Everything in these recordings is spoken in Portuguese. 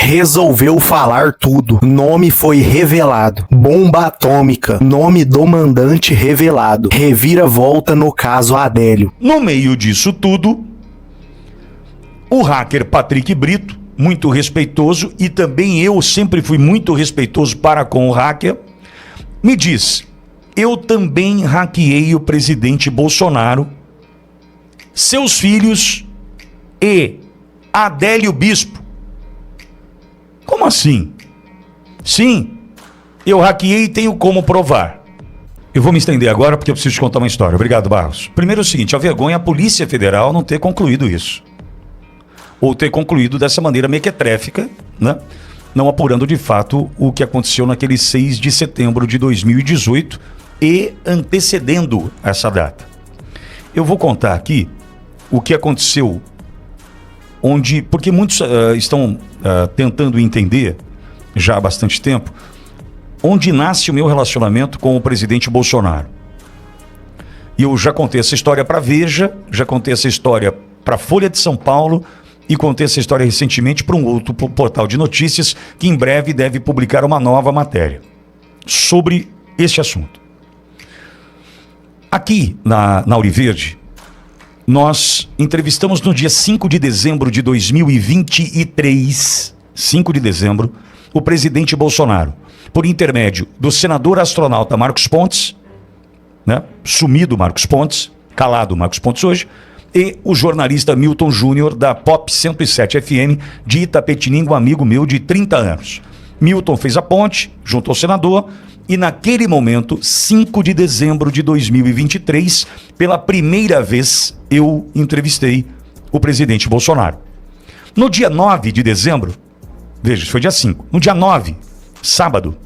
Resolveu falar tudo. Nome foi revelado. Bomba atômica. Nome do mandante revelado. Reviravolta no caso Adélio. No meio disso tudo, o hacker Patrick Brito, muito respeitoso, e também eu sempre fui muito respeitoso para com o hacker, me diz: eu também hackeei o presidente Bolsonaro, seus filhos e Adélio Bispo. Como assim? Sim, eu hackeei e tenho como provar. Eu vou me estender agora porque eu preciso te contar uma história. Obrigado, Barros. Primeiro é o seguinte: a vergonha é a Polícia Federal não ter concluído isso. Ou ter concluído dessa maneira mequetréfica, né? Não apurando de fato o que aconteceu naquele 6 de setembro de 2018 e antecedendo essa data. Eu vou contar aqui o que aconteceu, porque muitos estão tentando entender já há bastante tempo onde nasce o meu relacionamento com o presidente Bolsonaro. E eu já contei essa história para Veja, já contei essa história para Folha de São Paulo e contei essa história recentemente para um outro portal de notícias que em breve deve publicar uma nova matéria sobre este assunto. Aqui na Auriverde, nós entrevistamos no dia 5 de dezembro de 2023, 5 de dezembro, o presidente Bolsonaro, por intermédio do senador astronauta Marcos Pontes, né, sumido Marcos Pontes, calado Marcos Pontes hoje, e o jornalista Milton Júnior, da Pop 107 FM, de Itapetininga, um amigo meu de 30 anos. Milton fez a ponte, junto ao senador, e naquele momento, 5 de dezembro de 2023, pela primeira vez, eu entrevistei o presidente Bolsonaro. No dia 9 de dezembro, veja, isso foi dia 5, no dia 9, sábado,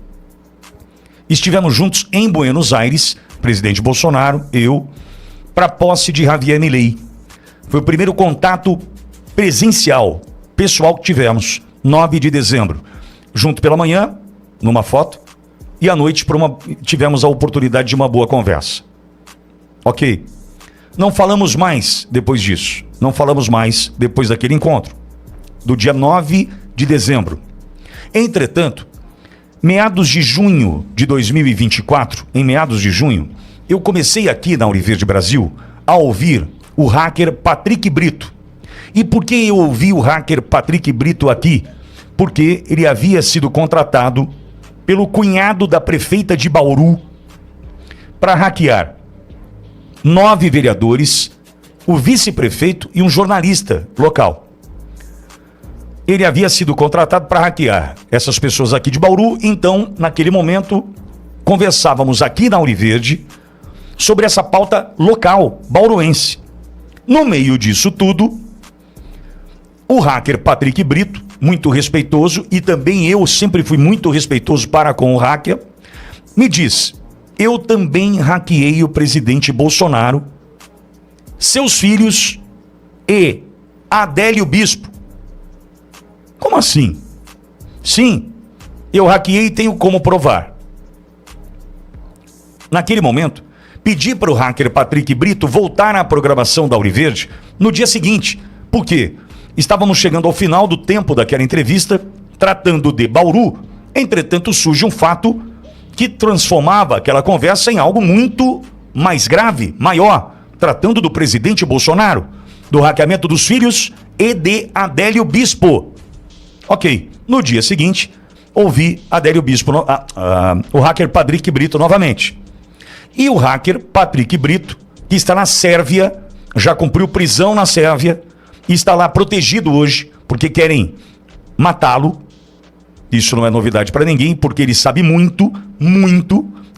estivemos juntos em Buenos Aires, presidente Bolsonaro, eu, para a posse de Javier Milei. Foi o primeiro contato presencial, pessoal que tivemos, 9 de dezembro. Junto pela manhã, numa foto, e à noite tivemos a oportunidade de uma boa conversa. Ok. Não falamos mais depois disso. Não falamos mais depois daquele encontro, do dia 9 de dezembro. Entretanto, meados de junho de 2024, em meados de junho, eu comecei aqui na Auriverde Brasil a ouvir o hacker Patrick Brito. E por que eu ouvi o hacker Patrick Brito aqui? Porque ele havia sido contratado pelo cunhado da prefeita de Bauru para hackear 9 vereadores, o vice-prefeito e um jornalista local. Ele havia sido contratado para hackear essas pessoas aqui de Bauru, então, naquele momento, conversávamos aqui na Auriverde sobre essa pauta local, bauruense. No meio disso tudo, o hacker Patrick Brito, muito respeitoso, e também eu sempre fui muito respeitoso para com o hacker, me diz: eu também hackeei o presidente Bolsonaro, seus filhos e Adélio Bispo. Como assim? Sim, eu hackeei e tenho como provar. Naquele momento, pedi para o hacker Patrick Brito voltar à programação da Auriverde no dia seguinte. Por quê? Estávamos chegando ao final do tempo daquela entrevista, tratando de Bauru. Entretanto, surge um fato que transformava aquela conversa em algo muito mais grave, maior, tratando do presidente Bolsonaro, do hackeamento dos filhos e de Adélio Bispo. Ok, no dia seguinte, ouvi Adélio Bispo, o hacker Patrick Brito novamente. E o hacker Patrick Brito, que está na Sérvia, já cumpriu prisão na Sérvia e está lá protegido hoje, porque querem matá-lo. Isso não é novidade para ninguém, porque ele sabe muito,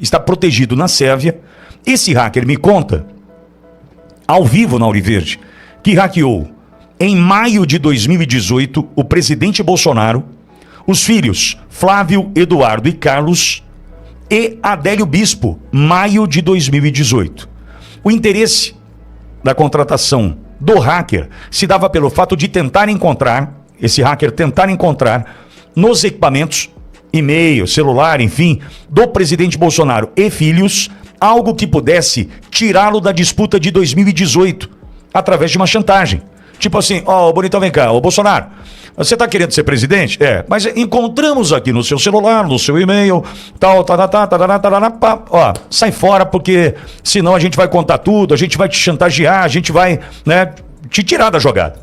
está protegido na Sérvia. Esse hacker me conta, ao vivo na Auriverde, que hackeou em maio de 2018 o presidente Bolsonaro, os filhos Flávio, Eduardo e Carlos e Adélio Bispo, maio de 2018. O interesse da contratação do hacker se dava pelo fato de tentar encontrar, esse hacker tentar encontrar nos equipamentos, e-mail, celular, enfim, do presidente Bolsonaro e filhos, algo que pudesse tirá-lo da disputa de 2018, através de uma chantagem. Tipo assim, ó, bonitão, vem cá, ô Bolsonaro, você tá querendo ser presidente? É, mas encontramos aqui no seu celular, no seu e-mail, tal, ó, sai fora, porque senão a gente vai contar tudo, a gente vai te chantagear, a gente vai, né, te tirar da jogada.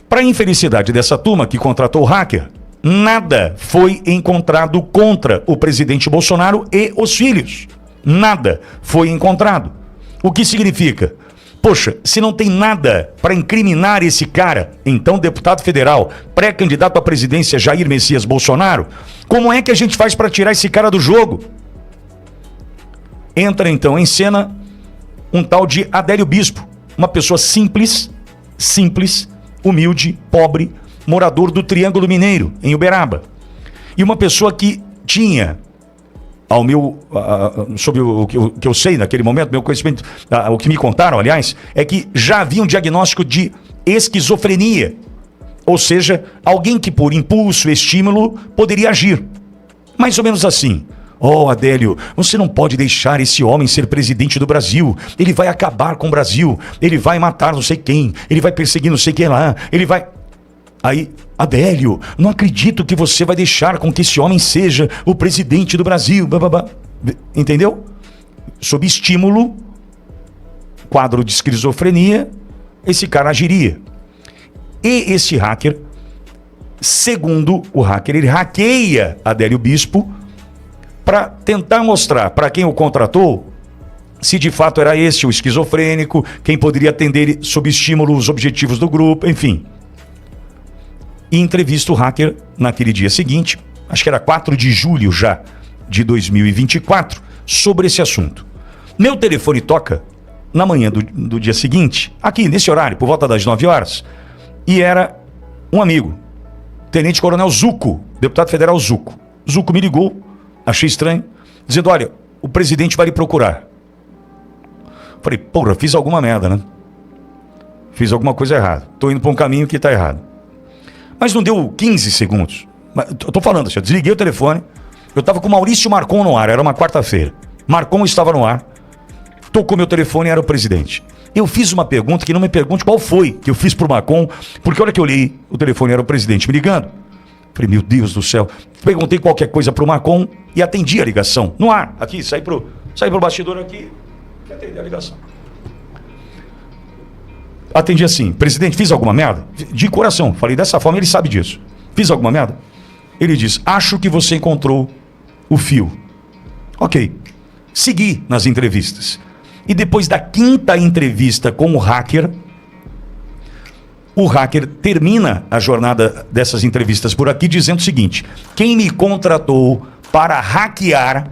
Para infelicidade dessa turma que contratou o hacker, nada foi encontrado contra o presidente Bolsonaro e os filhos. Nada foi encontrado. O que significa? Poxa, se não tem nada para incriminar esse cara, então deputado federal, pré-candidato à presidência Jair Messias Bolsonaro, como é que a gente faz para tirar esse cara do jogo? Entra então em cena um tal de Adélio Bispo, uma pessoa simples, humilde, pobre, morador do Triângulo Mineiro, em Uberaba. E uma pessoa que tinha, ao meu, sobre o que eu sei naquele momento, meu conhecimento, o que me contaram, aliás, é que já havia um diagnóstico de esquizofrenia. Ou seja, alguém que por impulso, estímulo, poderia agir. Mais ou menos assim. Oh, Adélio, você não pode deixar esse homem ser presidente do Brasil. Ele vai acabar com o Brasil. Ele vai matar não sei quem. Ele vai perseguir não sei quem lá. Ele vai... Aí, Adélio, não acredito que você vai deixar com que esse homem seja o presidente do Brasil. Bababá. Entendeu? Sob estímulo, quadro de esquizofrenia, esse cara agiria. E esse hacker, segundo o hacker, ele hackeia Adélio Bispo para tentar mostrar para quem o contratou se de fato era esse o esquizofrênico, quem poderia atender sob estímulo os objetivos do grupo, enfim. E entrevista o hacker naquele dia seguinte, acho que era 4 de julho já de 2024, sobre esse assunto. Meu telefone toca na manhã do dia seguinte, aqui nesse horário, por volta das 9 horas, e era um amigo, Tenente Coronel Zuco, deputado federal Zuco. Zuco me ligou, achei estranho, dizendo, olha, o presidente vai lhe procurar. Falei, porra, fiz alguma merda, né? Fiz alguma coisa errada. Tô indo para um caminho que tá errado. Mas não deu 15 segundos. Eu tô falando assim, eu desliguei o telefone, eu tava com o Maurício Marcon no ar, era uma quarta-feira. Marcon estava no ar, tocou meu telefone e era o presidente. Eu fiz uma pergunta que não me pergunte qual foi que eu fiz pro Marcon, porque a hora que eu olhei, o telefone era o presidente me ligando. Falei, meu Deus do céu. Perguntei qualquer coisa pro Marcon e atendi a ligação. No ar, aqui, saí pro bastidor aqui e atendi a ligação. Atendi assim, presidente, fiz alguma merda? De coração, falei dessa forma, ele sabe disso. Fiz alguma merda? Ele diz, acho que você encontrou o fio. Ok. Segui nas entrevistas. E depois da 5ª entrevista com o hacker termina a jornada dessas entrevistas por aqui dizendo o seguinte, quem me contratou para hackear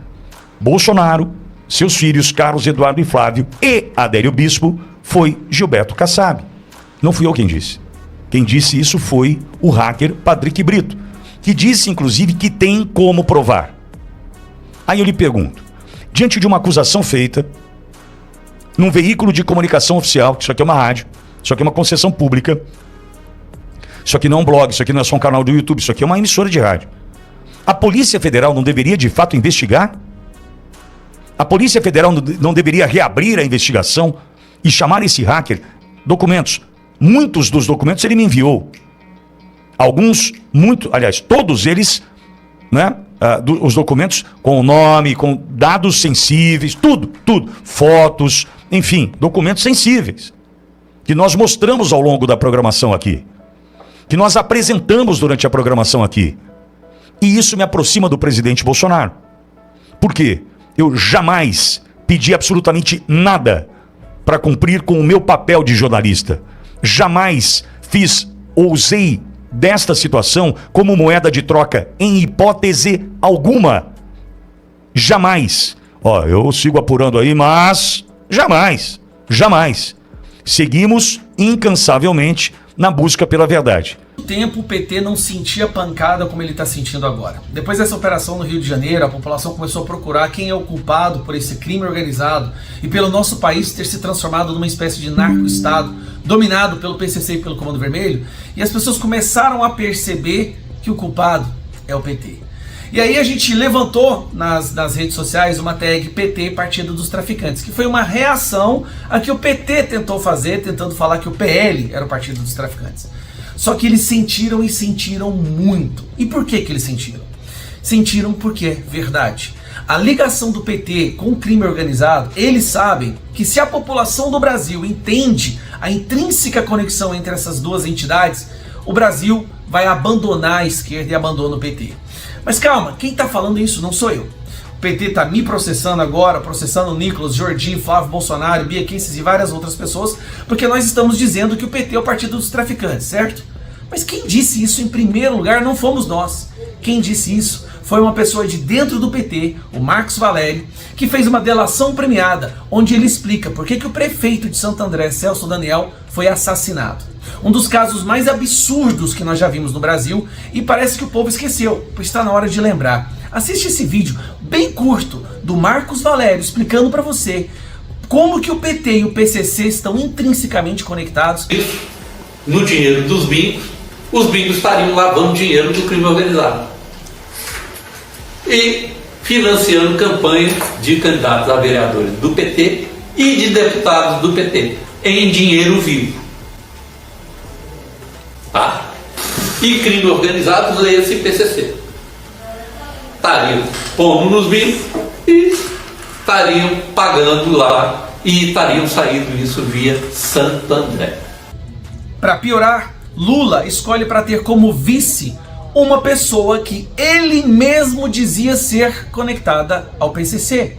Bolsonaro, seus filhos Carlos Eduardo e Flávio e Adélio Bispo foi Gilberto Kassab. Não fui eu quem disse. Quem disse isso foi o hacker Patrick Brito, que disse inclusive que tem como provar. Aí eu lhe pergunto, diante de uma acusação feita num veículo de comunicação oficial, que isso aqui é uma rádio, isso aqui é uma concessão pública, isso aqui não é um blog, isso aqui não é só um canal do YouTube, isso aqui é uma emissora de rádio. A Polícia Federal não deveria de fato investigar? A Polícia Federal não deveria reabrir a investigação e chamar esse hacker? Documentos. Muitos dos documentos ele me enviou. Alguns, aliás, todos eles, né? Os documentos com o nome, com dados sensíveis, tudo. Fotos, enfim, documentos sensíveis. Que nós mostramos ao longo da programação aqui. Que nós apresentamos durante a programação aqui. E isso me aproxima do presidente Bolsonaro. Por quê? Eu jamais pedi absolutamente nada para cumprir com o meu papel de jornalista. Jamais ousei desta situação como moeda de troca, em hipótese alguma. Jamais. Eu sigo apurando aí, mas jamais. Seguimos incansavelmente na busca pela verdade. Tempo o PT não sentia pancada como ele está sentindo agora. Depois dessa operação no Rio de Janeiro, a população começou a procurar quem é o culpado por esse crime organizado e pelo nosso país ter se transformado numa espécie de narco-estado dominado pelo PCC e pelo Comando Vermelho, e as pessoas começaram a perceber que o culpado é o PT. E aí a gente levantou nas redes sociais uma tag PT Partido dos Traficantes, que foi uma reação a que o PT tentou fazer, tentando falar que o PL era o Partido dos Traficantes. Só que eles sentiram e sentiram muito. E por que eles sentiram? Sentiram porque é verdade. A ligação do PT com o crime organizado, eles sabem que se a população do Brasil entende a intrínseca conexão entre essas duas entidades, o Brasil vai abandonar a esquerda e abandona o PT. Mas calma, quem está falando isso não sou eu. O PT está me processando agora, processando o Nicolas, Jordi, Flávio Bolsonaro, Bia Kicis e várias outras pessoas, porque nós estamos dizendo que o PT é o Partido dos Traficantes, certo? Mas quem disse isso em primeiro lugar não fomos nós. Quem disse isso foi uma pessoa de dentro do PT, o Marcos Valério, que fez uma delação premiada, onde ele explica por que o prefeito de Santo André, Celso Daniel, foi assassinado. Um dos casos mais absurdos que nós já vimos no Brasil, e parece que o povo esqueceu, pois está na hora de lembrar. Assiste esse vídeo bem curto do Marcos Valério explicando para você como que o PT e o PCC estão intrinsecamente conectados. No dinheiro dos bingos, os bingos estariam lavando dinheiro do crime organizado e financiando campanhas de candidatos a vereadores do PT e de deputados do PT em dinheiro vivo. Tá? E crime organizado, leia-se PCC. Estariam pondo nos bingos e estariam pagando lá e estariam saindo isso via Santo André. Para piorar, Lula escolhe para ter como vice uma pessoa que ele mesmo dizia ser conectada ao PCC.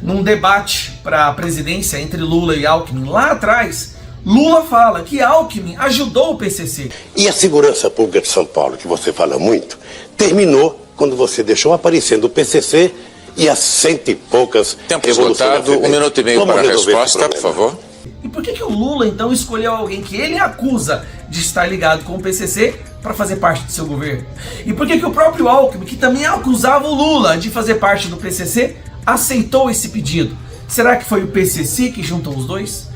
Num debate para a presidência entre Lula e Alckmin lá atrás, Lula fala que Alckmin ajudou o PCC. E a segurança pública de São Paulo, que você fala muito, terminou quando você deixou aparecendo o PCC e as 100 e poucas Tempo esgotado, 1 minuto e meio para a resposta, por favor. E por que o Lula então escolheu alguém que ele acusa de estar ligado com o PCC para fazer parte do seu governo? E por que o próprio Alckmin, que também acusava o Lula de fazer parte do PCC, aceitou esse pedido? Será que foi o PCC que juntou os dois?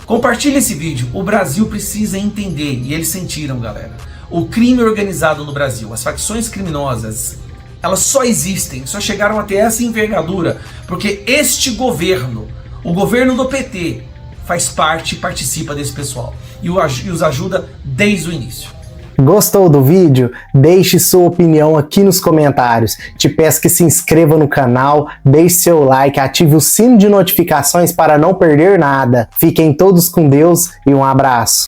Compartilhe esse vídeo, o Brasil precisa entender, e eles sentiram, galera. O crime organizado no Brasil, as facções criminosas, elas só existem, só chegaram a ter essa envergadura, porque este governo, o governo do PT, faz parte e participa desse pessoal, e os ajuda desde o início. Gostou do vídeo? Deixe sua opinião aqui nos comentários. Te peço que se inscreva no canal, deixe seu like, ative o sino de notificações para não perder nada. Fiquem todos com Deus e um abraço.